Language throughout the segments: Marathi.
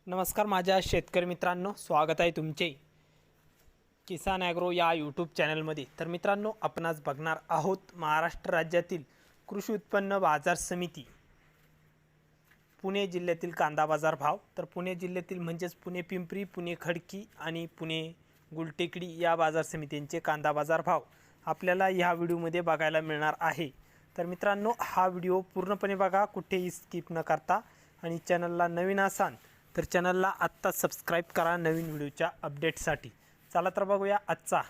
नमस्कार माझ्या शेतकरी मित्रांनो, स्वागत आहे तुमचे किसान ॲग्रो या यूट्यूब चॅनलमध्ये। तर मित्रांनो, आपण आज बघणार आहोत महाराष्ट्र राज्यातील कृषी उत्पन्न बाजार समिती पुणे जिल्ह्यातील कांदा बाजार भाव। तर पुणे जिल्ह्यातील म्हणजेच पुणे पिंपरी, पुणे खडकी आणि पुणे गुलटेकडी या बाजार समितींचे कांदा बाजार भाव आपल्याला ह्या व्हिडिओमध्ये बघायला मिळणार आहे। तर मित्रांनो, हा व्हिडिओ पूर्णपणे बघा, कुठेही स्किप न करता, आणि चॅनलला नवीन असाल तर चॅनलला आत्ता सबस्क्राईब करा नवीन व्हिडिओच्या अपडेटसाठी। चला तर बघूया आजचा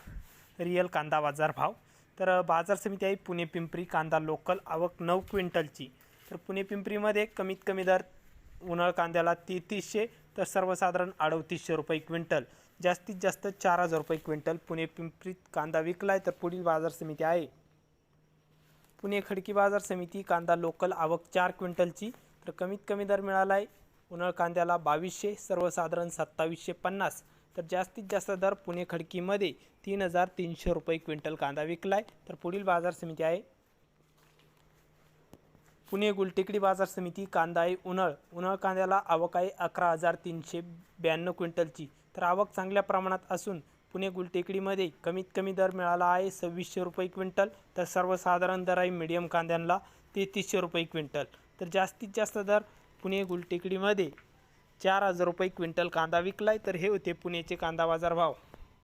रिअल कांदा बाजार भाव। तर बाजार समिती आहे पुणे पिंपरी, कांदा लोकल, आवक 9 क्विंटलची। तर पुणे पिंपरीमध्ये कमीत कमी दर उन्हाळ कांद्याला 3300 तर सर्वसाधारण 3800 रुपये क्विंटल, जास्तीत जास्त 4000 रुपये क्विंटल पुणे पिंपरीत कांदा विकलाय। तर पुढील बाजार समिती आहे पुणे खडकी बाजार समिती, कांदा लोकल, आवक 4 क्विंटलची। तर कमीत कमी दर मिळाला आहे उन्हाळ कांद्याला 2200, सर्वसाधारण 2750 तर जास्तीत जास्त दर पुणे खडकीमध्ये 3300 रुपये क्विंटल कांदा विकलाय। तर पुढील बाजार समिती आहे पुणे गुलटेकडी बाजार समिती, कांदा आहे उन्हाळ कांद्याला आवक आहे 11392 क्विंटलची। तर आवक चांगल्या प्रमाणात असून पुणे गुलटेकडीमध्ये कमीत कमी दर मिळाला आहे 2600 रुपये क्विंटल, तर सर्वसाधारण दर आहे मीडियम कांद्यांना 3300 रुपये क्विंटल। तर जास्तीत जास्त दर पुणे गुलटेकडीमध्ये 4000 रुपये क्विंटल कांदा विकलाय। तर हे होते पुणेचे कांदा बाजार भाव।